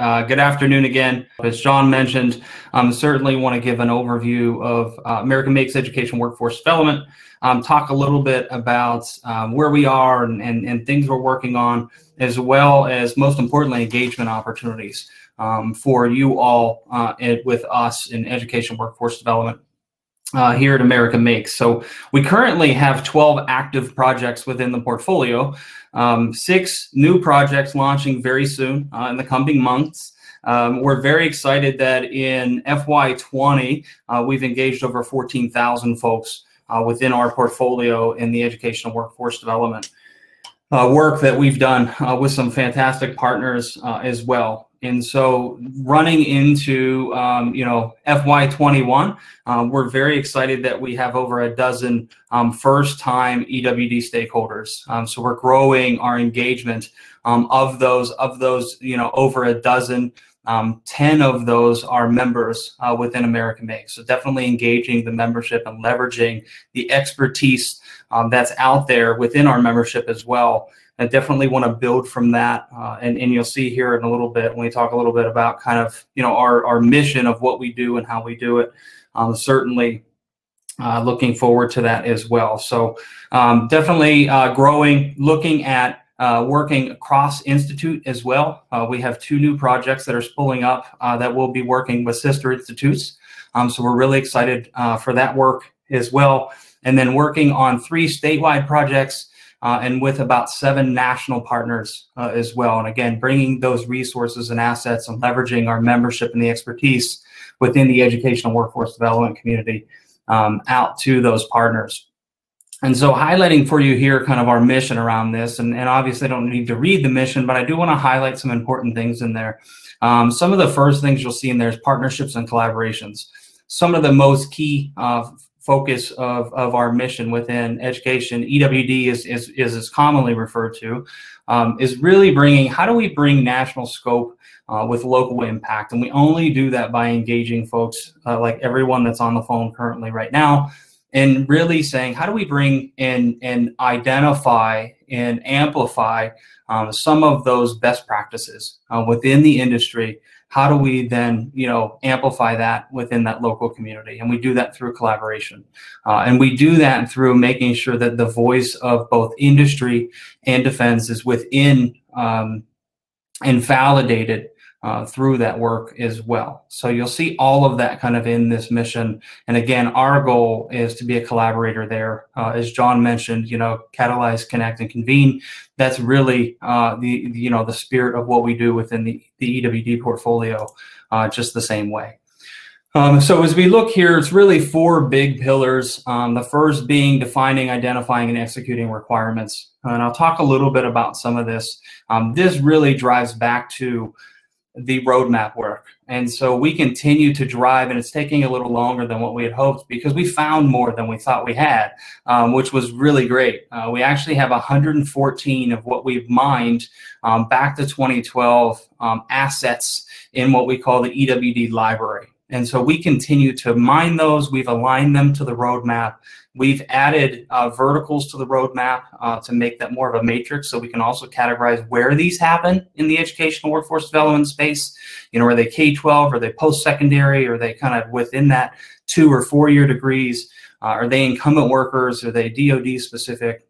Good afternoon again. As John mentioned, certainly want to give an overview of American Makes Education Workforce Development, talk a little bit about where we are and things we're working on, as well as, most importantly, engagement opportunities for you all with us in education workforce development here at American Makes. So we currently have 12 active projects within the portfolio, 6 new projects launching very soon in the coming months. We're very excited that in FY20, we've engaged over 14,000 folks within our portfolio in the educational workforce development work that we've done with some fantastic partners as well. And so running into, FY21, we're very excited that we have over a dozen first-time EWD stakeholders. So we're growing our engagement of those, over a dozen. 10 of those are members within American Makes. So definitely engaging the membership and leveraging the expertise that's out there within our membership as well. I definitely want to build from that, and you'll see here in a little bit when we talk a little bit about kind of our mission of what we do and how we do it. Certainly looking forward to that as well. So definitely growing, looking at working across institute as well. We have 2 new projects that are spooling up that will be working with sister institutes. So we're really excited for that work as well. And then working on 3 statewide projects and with about 7 national partners as well. And again, bringing those resources and assets and leveraging our membership and the expertise within the educational workforce development community out to those partners. And so highlighting for you here kind of our mission around this, and obviously I don't need to read the mission, but I do want to highlight some important things in there. Some of the first things you'll see in there is partnerships and collaborations. Some of the most key focus of our mission within education, EWD is commonly referred to, is really bringing, how do we bring national scope with local impact? And we only do that by engaging folks like everyone that's on the phone currently right now, and really saying, how do we bring in and identify and amplify some of those best practices within the industry? How do we then, amplify that within that local community? And we do that through collaboration. And we do that through making sure that the voice of both industry and defense is within and validated through that work as well. So you'll see all of that kind of in this mission. And again, our goal is to be a collaborator there. As John mentioned, catalyze, connect, and convene. That's really the spirit of what we do within the EWD portfolio, just the same way. So as we look here, it's really 4 big pillars. The first being defining, identifying, and executing requirements. And I'll talk a little bit about some of this. This really drives back to the roadmap work. And so we continue to drive, and it's taking a little longer than what we had hoped because we found more than we thought we had, which was really great. We actually have 114 of what we've mined back to 2012 assets in what we call the EWD library. And so we continue to mine those. We've aligned them to the roadmap. We've added verticals to the roadmap to make that more of a matrix, so we can also categorize where these happen in the educational workforce development space. Are they K-12, are they post-secondary, are they kind of within that 2 or 4 year degrees? Are they incumbent workers? Are they DoD specific?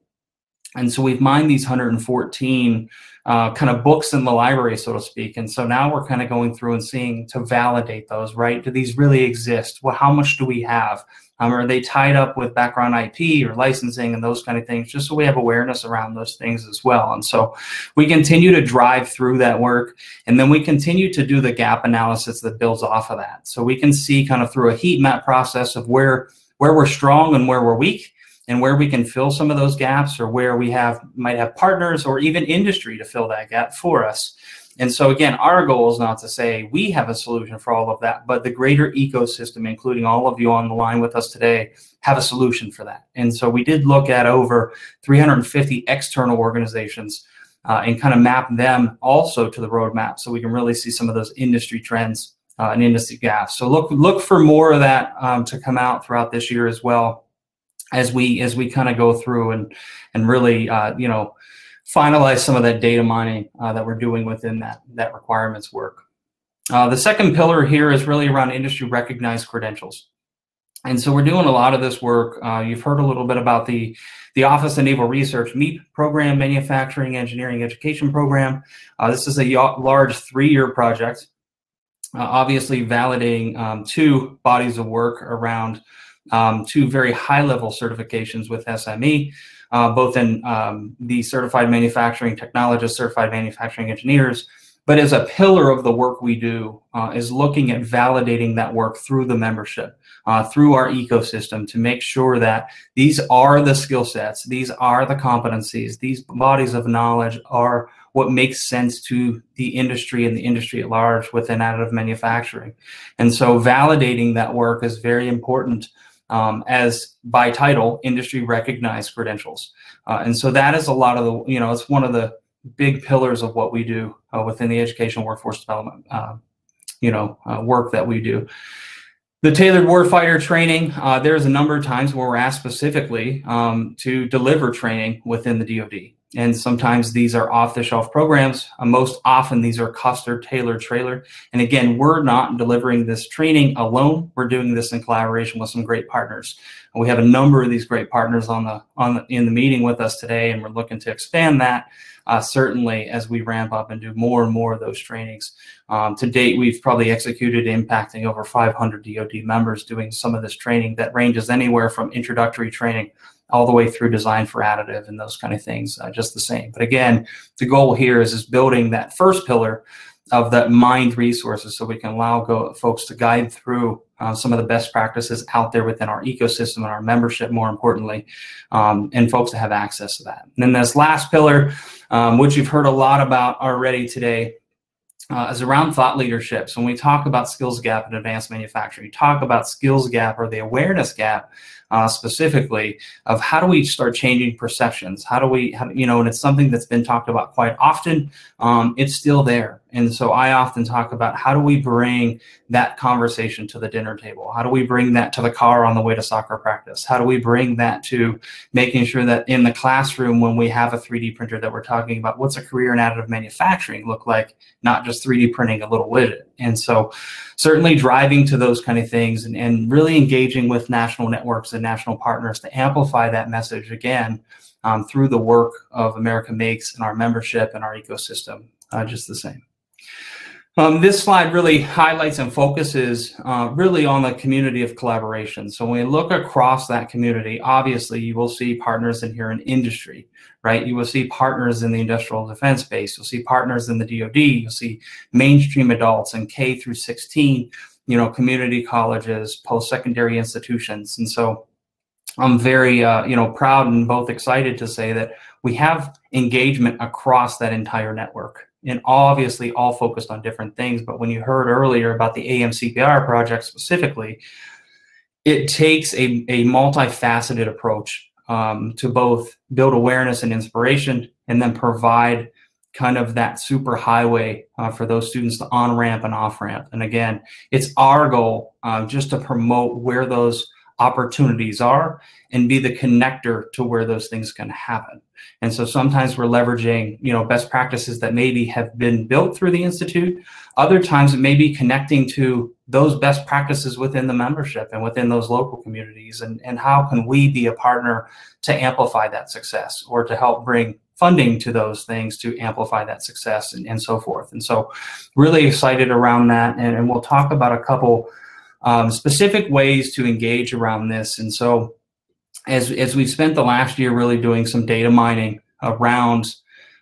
And so we've mined these 114 kind of books in the library, so to speak. And so now we're kind of going through and seeing to validate those, right? Do these really exist? Well, how much do we have? Are they tied up with background IP or licensing and those kind of things, just so we have awareness around those things as well. And so we continue to drive through that work, and then we continue to do the gap analysis that builds off of that. So we can see kind of through a heat map process of where we're strong and where we're weak, and where we can fill some of those gaps, or where we might have partners or even industry to fill that gap for us. And so again, our goal is not to say we have a solution for all of that, but the greater ecosystem, including all of you on the line with us today, have a solution for that. And so we did look at over 350 external organizations and kind of map them also to the roadmap, so we can really see some of those industry trends and industry gaps. So look for more of that to come out throughout this year as well, as we kind of go through and really finalize some of that data mining that we're doing within that requirements work. The second pillar here is really around industry recognized credentials. And so we're doing a lot of this work. You've heard a little bit about the Office of Naval Research MEEP program, Manufacturing Engineering Education Program. This is a large 3-year project, obviously validating 2 bodies of work around 2 very high-level certifications with SME, both in the Certified Manufacturing Technologists, Certified Manufacturing Engineers. But as a pillar of the work we do is looking at validating that work through the membership, through our ecosystem, to make sure that these are the skill sets, these are the competencies, these bodies of knowledge are what makes sense to the industry and the industry at large within additive manufacturing. And so validating that work is very important, as by title, industry recognized credentials. And so that is a lot of the, it's one of the big pillars of what we do within the educational workforce development, work that we do. The tailored warfighter training, there's a number of times where we're asked specifically to deliver training within the DoD. And sometimes these are off-the-shelf programs. Most often these are custom tailored. And again, we're not delivering this training alone. We're doing this in collaboration with some great partners. And we have a number of these great partners in the meeting with us today, and we're looking to expand that certainly as we ramp up and do more and more of those trainings. To date, we've probably executed impacting over 500 DoD members doing some of this training that ranges anywhere from introductory training all the way through design for additive and those kind of things, just the same. But again, the goal here is building that first pillar of that mined resources so we can allow folks to guide through some of the best practices out there within our ecosystem and our membership, more importantly, and folks to have access to that. And then this last pillar, which you've heard a lot about already today, is around thought leadership. So when we talk about skills gap in advanced manufacturing, we talk about skills gap or the awareness gap specifically of how do we start changing perceptions? How do we, and it's something that's been talked about quite often. It's still there. And so I often talk about how do we bring that conversation to the dinner table? How do we bring that to the car on the way to soccer practice? How do we bring that to making sure that in the classroom when we have a 3D printer that we're talking about, what's a career in additive manufacturing look like, not just 3D printing a little widget? And so certainly driving to those kind of things and really engaging with national networks and national partners to amplify that message again through the work of America Makes and our membership and our ecosystem, just the same. This slide really highlights and focuses really on the community of collaboration. So when we look across that community, obviously you will see partners in here in industry, right? You will see partners in the industrial defense space. You'll see partners in the DoD. You'll see mainstream adults and K through 16, community colleges, post-secondary institutions. And so I'm very, proud and both excited to say that we have engagement across that entire network. And obviously all focused on different things. But when you heard earlier about the AMCPR project specifically, it takes a multifaceted approach to both build awareness and inspiration and then provide kind of that super highway for those students to on-ramp and off-ramp. And again, it's our goal just to promote where those opportunities are and be the connector to where those things can happen. And so sometimes we're leveraging, best practices that maybe have been built through the Institute. Other times it may be connecting to those best practices within the membership and within those local communities. And how can we be a partner to amplify that success or to help bring funding to those things to amplify that success and so forth. And so really excited around that. And we'll talk about a couple specific ways to engage around this. And so as we've spent the last year really doing some data mining around,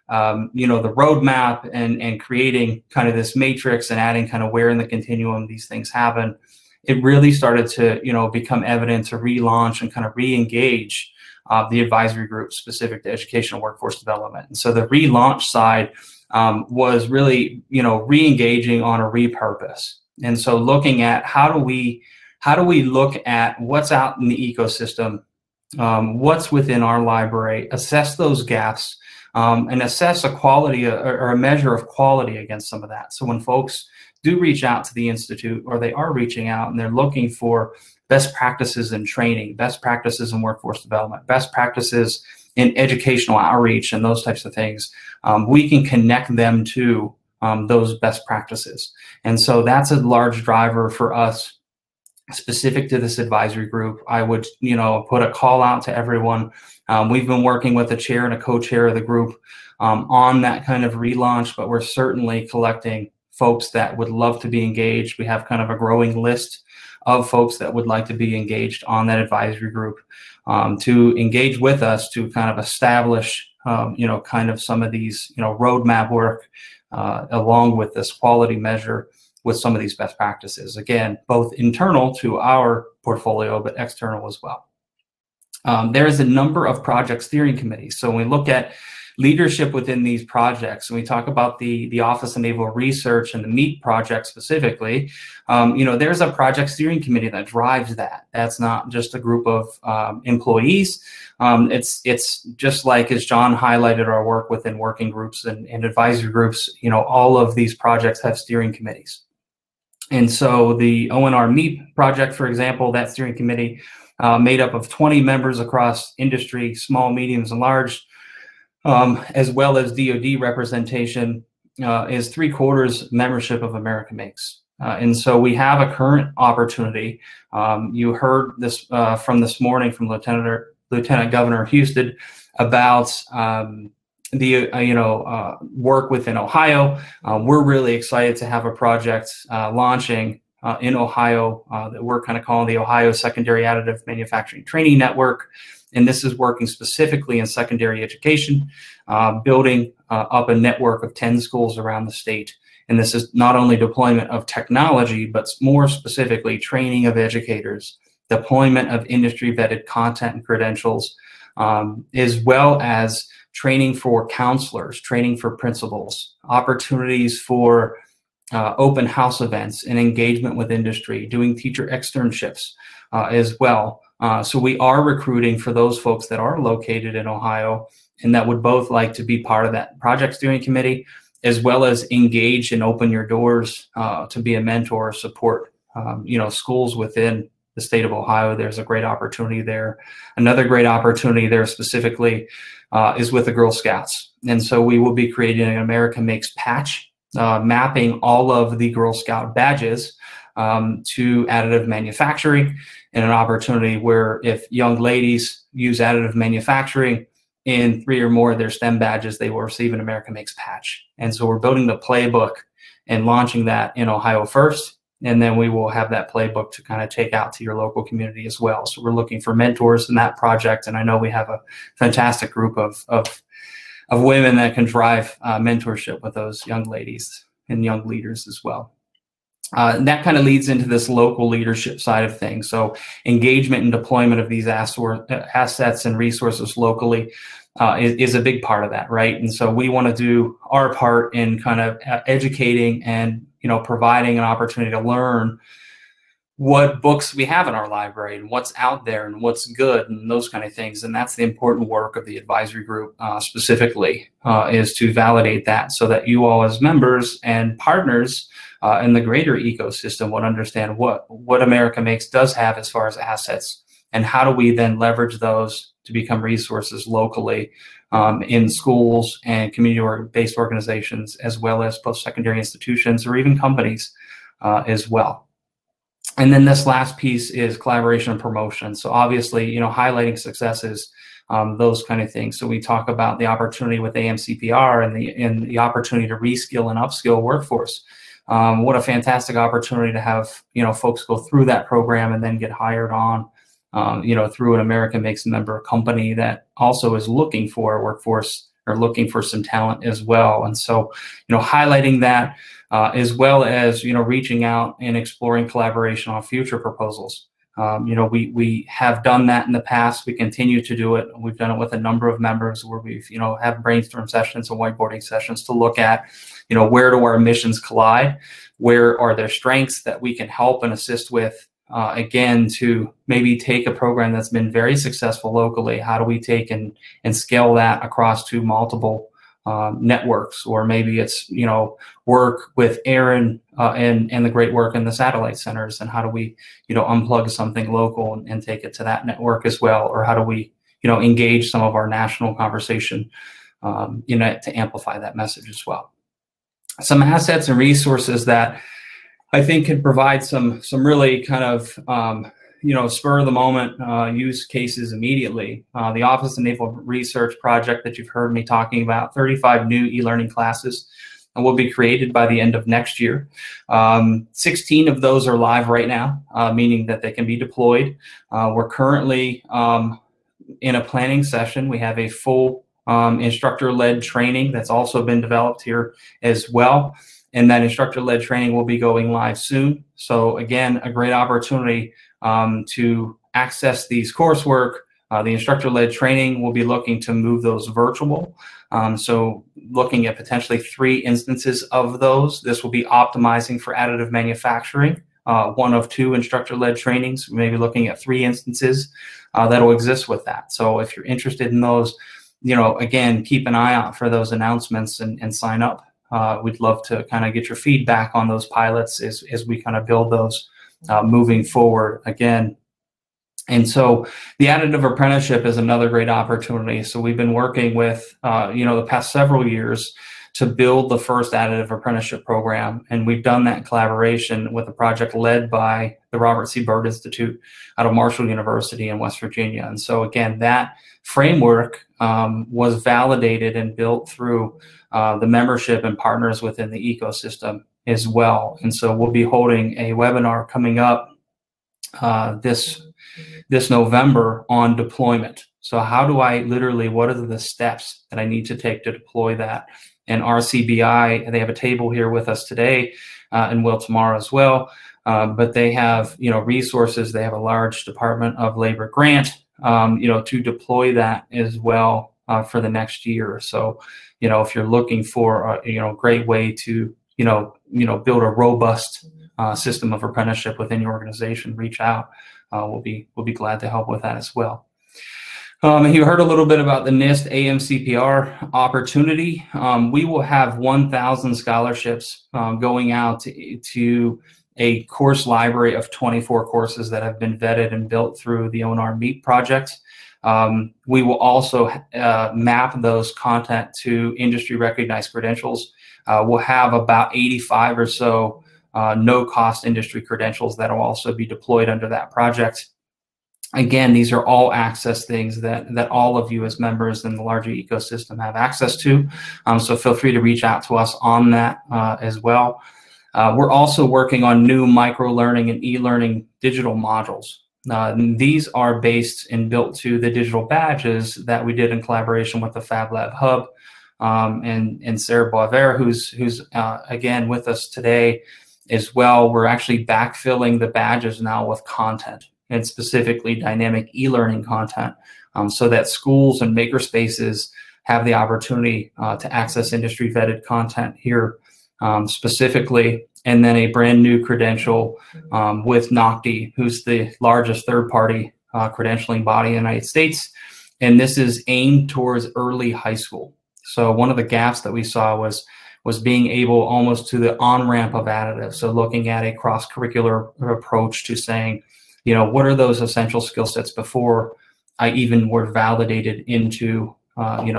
the roadmap and creating kind of this matrix and adding kind of where in the continuum these things happen, it really started to, become evident to relaunch and kind of re-engage the advisory group specific to educational workforce development. And so the relaunch side was really, re-engaging on a repurpose. And so looking at how do we look at what's out in the ecosystem, what's within our library, assess those gaps, and assess a quality or a measure of quality against some of that. So when folks do reach out to the Institute or they are reaching out and they're looking for best practices in training, best practices in workforce development, best practices in educational outreach and those types of things, we can connect them to those best practices. And so that's a large driver for us specific to this advisory group. I would, put a call out to everyone. We've been working with a chair and a co-chair of the group on that kind of relaunch, but we're certainly collecting folks that would love to be engaged. We have kind of a growing list of folks that would like to be engaged on that advisory group to engage with us to kind of establish, kind of some of these, roadmap work along with this quality measure with some of these best practices. Again, both internal to our portfolio, but external as well. There is a number of project steering committees. So when we look at leadership within these projects, and we talk about the Office of Naval Research and the MEAT project specifically, there's a project steering committee that drives that. That's not just a group of employees. It's just like, as John highlighted, our work within working groups and advisory groups, all of these projects have steering committees. And so the ONR MEAT project, for example, that steering committee made up of 20 members across industry, small, mediums, and large, as well as DoD representation, is 3/4 membership of America Makes. And so we have a current opportunity. You heard this from this morning from Lieutenant Governor Houston about the work within Ohio. We're really excited to have a project launching in Ohio that we're kind of calling the Ohio Secondary Additive Manufacturing Training Network. And this is working specifically in secondary education, building up a network of 10 schools around the state. And this is not only deployment of technology, but more specifically training of educators, deployment of industry vetted content and credentials, as well as training for counselors, training for principals, opportunities for open house events and engagement with industry, doing teacher externships as well. So we are recruiting for those folks that are located in Ohio and that would both like to be part of that project steering committee, as well as engage and open your doors to be a mentor, support, schools within the state of Ohio. There's a great opportunity there. Another great opportunity there specifically is with the Girl Scouts. And so we will be creating an America Makes patch, mapping all of the Girl Scout badges to additive manufacturing, and an opportunity where if young ladies use additive manufacturing in 3 or more of their STEM badges, they will receive an America Makes patch. And so we're building the playbook and launching that in Ohio first, and then we will have that playbook to kind of take out to your local community as well. So we're looking for mentors in that project, and I know we have a fantastic group of women that can drive mentorship with those young ladies and young leaders as well. And that kind of leads into this local leadership side of things. So engagement and deployment of these assets and resources locally is a big part of that, right? And so we want to do our part in kind of educating and providing an opportunity to learn what books we have in our library and what's out there and what's good and those kind of things. And that's the important work of the advisory group specifically, is to validate that so that you all as members and partners in the greater ecosystem would understand what America Makes does have as far as assets, and how do we then leverage those to become resources locally in schools and community-based organizations, as well as post-secondary institutions or even companies as well. And then this last piece is collaboration and promotion. So obviously, highlighting successes, those kind of things. So we talk about the opportunity with AMCPR and the opportunity to reskill and upskill workforce. What a fantastic opportunity to have, folks go through that program and then get hired on, through an America Makes member company that also is looking for a workforce or looking for some talent as well. And so, highlighting that, as well as, reaching out and exploring collaboration on future proposals. We have done that in the past. We continue to do it. We've done it with a number of members where we've, have brainstorm sessions and whiteboarding sessions to look at, where do our missions collide? Where are there strengths that we can help and assist with? Again, to maybe take a program that's been very successful locally. How do we take and scale that across to multiple networks? Or maybe it's, work with Aaron and the great work in the satellite centers, and how do we, unplug something local and take it to that network as well? Or how do we, engage some of our national conversation, to amplify that message as well? some assets and resources that I think could provide some really kind of spur of the moment use cases immediately. The Office of Naval Research project that you've heard me talking about, 35 new e-learning classes will be created by the end of next year. 16 of those are live right now, meaning that they can be deployed. We're currently in a planning session. We have a full instructor-led training that's also been developed here as well. And that instructor-led training will be going live soon. So again, a great opportunity to access these coursework. The instructor-led training will be looking to move those virtual. So looking at potentially 3 instances of those. This will be optimizing for additive manufacturing. One of 2 instructor-led trainings, maybe looking at 3 instances that will exist with that. So if you're interested in those, again, keep an eye out for those announcements and sign up. We'd love to kind of get your feedback on those pilots as we kind of build those moving forward again. And so the additive apprenticeship is another great opportunity. So we've been working with, the past several years to build the first additive apprenticeship program. And we've done that in collaboration with a project led by the Robert C. Byrd Institute out of Marshall University in West Virginia. And so again, that framework was validated and built through the membership and partners within the ecosystem as well. And so we'll be holding a webinar coming up this November on deployment. So how do I what are the steps that I need to take to deploy that? And RCBI, they have a table here with us today and will tomorrow as well. But they have, resources. They have a large Department of Labor grant, to deploy that as well for the next year. So, if you're looking for a, great way to, build a robust system of apprenticeship within your organization, reach out. We'll be glad to help with that as well. You heard a little bit about the NIST AMCPR opportunity. We will have 1,000 scholarships going out to a course library of 24 courses that have been vetted and built through the ONR MEET project. We will also map those content to industry recognized credentials. We'll have about 85 or so no-cost industry credentials that will also be deployed under that project. Again, these are all access things that all of you as members in the larger ecosystem have access to. So feel free to reach out to us on that as well. We're also working on new micro-learning and e-learning digital modules. These are based and built to the digital badges that we did in collaboration with the Fab Lab Hub and Sarah Boisvert, who's again with us today as well. We're actually backfilling the badges now with content, and specifically dynamic e-learning content, so that schools and makerspaces have the opportunity to access industry vetted content here specifically. And then a brand new credential with NOCTI, who's the largest third-party credentialing body in the United States. And this is aimed towards early high school. So one of the gaps that we saw was being able almost to the on-ramp of additive. So looking at a cross-curricular approach to saying, what are those essential skill sets before I even were validated into,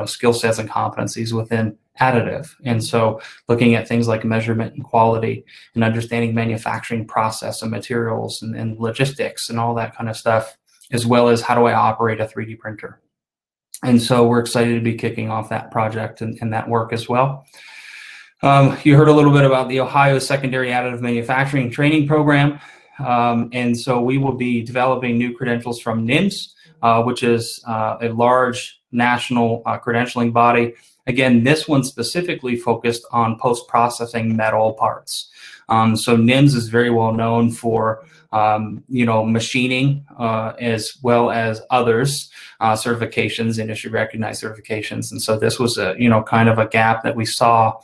skill sets and competencies within additive. And so looking at things like measurement and quality and understanding manufacturing process and materials and logistics and all that kind of stuff, as well as how do I operate a 3D printer. And so we're excited to be kicking off that project and that work as well. You heard a little bit about the Ohio Secondary Additive Manufacturing Training Program. And so we will be developing new credentials from NIMS, which is a large national credentialing body. Again, this one specifically focused on post-processing metal parts. So NIMS is very well known for, machining as well as others certifications, industry recognized certifications. And so this was a, kind of a gap that we saw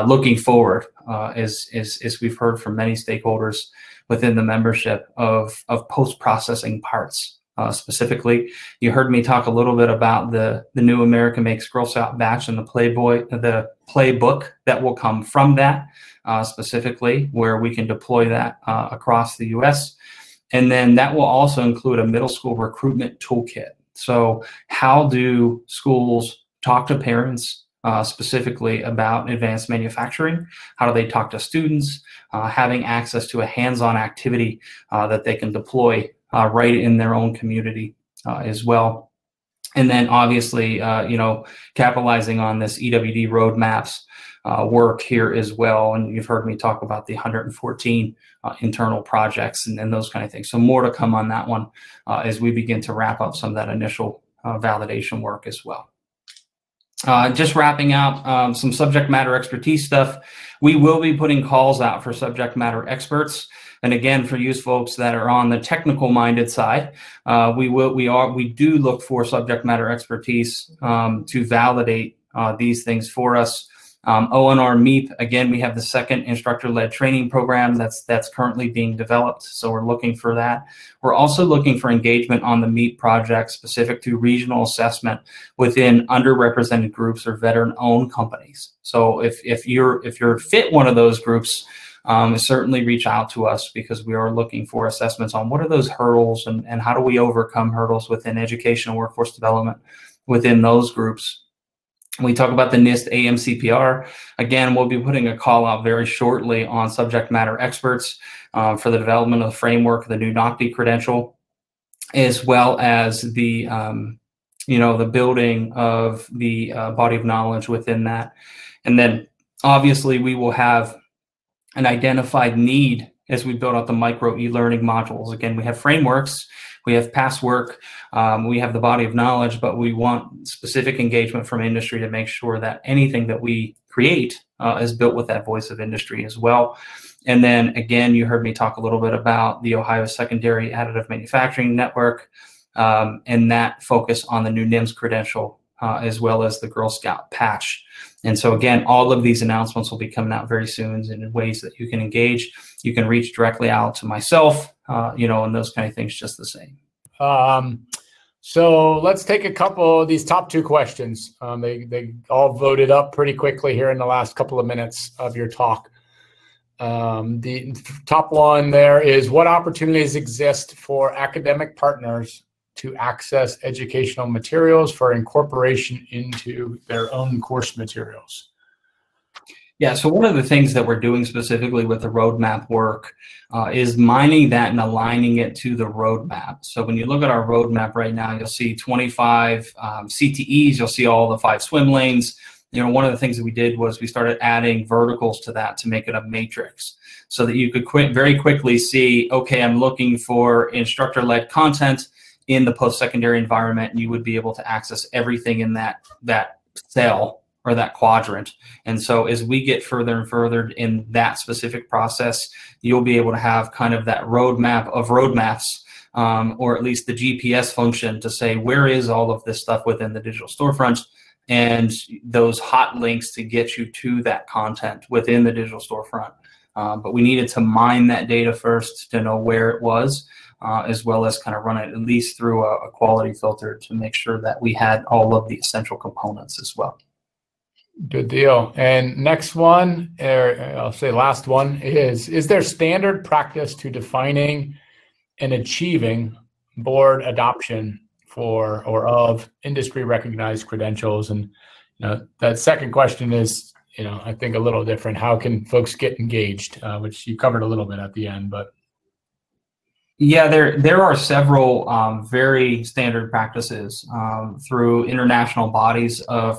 looking forward as we've heard from many stakeholders within the membership of post-processing parts. Specifically, you heard me talk a little bit about the new American Makes Girl Scout batch and the playbook that will come from that, specifically where we can deploy that across the U.S. And then that will also include a middle school recruitment toolkit. So how do schools talk to parents specifically about advanced manufacturing. How do they talk to students? Having access to a hands-on activity that they can deploy right in their own community as well. And then obviously, capitalizing on this EWD roadmaps work here as well. And you've heard me talk about the 114 internal projects and those kind of things. So more to come on that one as we begin to wrap up some of that initial validation work as well. Just wrapping out some subject matter expertise stuff. We will be putting calls out for subject matter experts. And again, for you folks that are on the technical minded side, we do look for subject matter expertise to validate these things for us. ONR MEEP, again, we have the second instructor-led training program that's currently being developed, so we're looking for that. We're also looking for engagement on the MEEP project specific to regional assessment within underrepresented groups or veteran-owned companies. So if you're fit one of those groups, certainly reach out to us, because we are looking for assessments on what are those hurdles and how do we overcome hurdles within education and workforce development within those groups. We talk about the NIST AMCPR. Again, we'll be putting a call out very shortly on subject matter experts for the development of the framework, the new NOCTI credential, as well as the the building of the body of knowledge within that. And then obviously we will have an identified need as we build out the micro e-learning modules. Again, we have frameworks, we have past work, we have the body of knowledge, but we want specific engagement from industry to make sure that anything that we create is built with that voice of industry as well. And then again, you heard me talk a little bit about the Ohio Secondary Additive Manufacturing Network and that focus on the new NIMS credential as well as the Girl Scout patch. And so again, all of these announcements will be coming out very soon in ways that you can engage. You can reach directly out to myself, and those kind of things just the same. So let's take a couple of these top two questions. They all voted up pretty quickly here in the last couple of minutes of your talk. The top one there is, what opportunities exist for academic partners to access educational materials for incorporation into their own course materials? Yeah, so one of the things that we're doing specifically with the roadmap work is mining that and aligning it to the roadmap. So when you look at our roadmap right now, you'll see 25 CTEs, you'll see all the 5 swim lanes. One of the things that we did was we started adding verticals to that to make it a matrix so that you could very quickly see, okay, I'm looking for instructor-led content in the post-secondary environment, and you would be able to access everything in that cell or that quadrant. And so as we get further and further in that specific process, you'll be able to have kind of that roadmap of roadmaps, or at least the GPS function to say, where is all of this stuff within the digital storefront, and those hot links to get you to that content within the digital storefront. But we needed to mine that data first to know where it was, as well as kind of run it at least through a quality filter to make sure that we had all of the essential components as well. Good deal. And next one, or I'll say last one, is there standard practice to defining and achieving board adoption for or of industry recognized credentials? And that second question is, I think a little different. How can folks get engaged? Which you covered a little bit at the end, but. Yeah, there are several very standard practices through international bodies of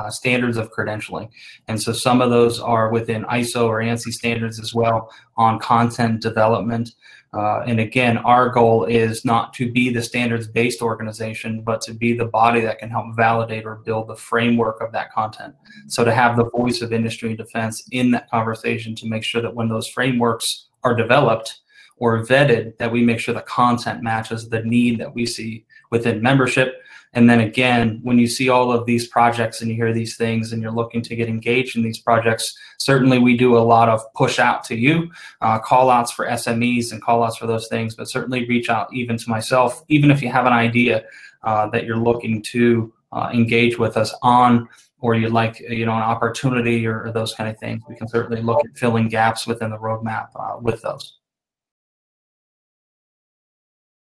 standards of credentialing, and so some of those are within ISO or ANSI standards as well on content development. And again, our goal is not to be the standards-based organization, but to be the body that can help validate or build the framework of that content. So to have the voice of industry and defense in that conversation to make sure that when those frameworks are developed or vetted, that we make sure the content matches the need that we see within membership. And then again, when you see all of these projects and you hear these things and you're looking to get engaged in these projects, certainly we do a lot of push out to you, call outs for SMEs and call outs for those things, but certainly reach out even to myself, even if you have an idea that you're looking to engage with us on, or you'd like an opportunity or those kind of things. We can certainly look at filling gaps within the roadmap with those.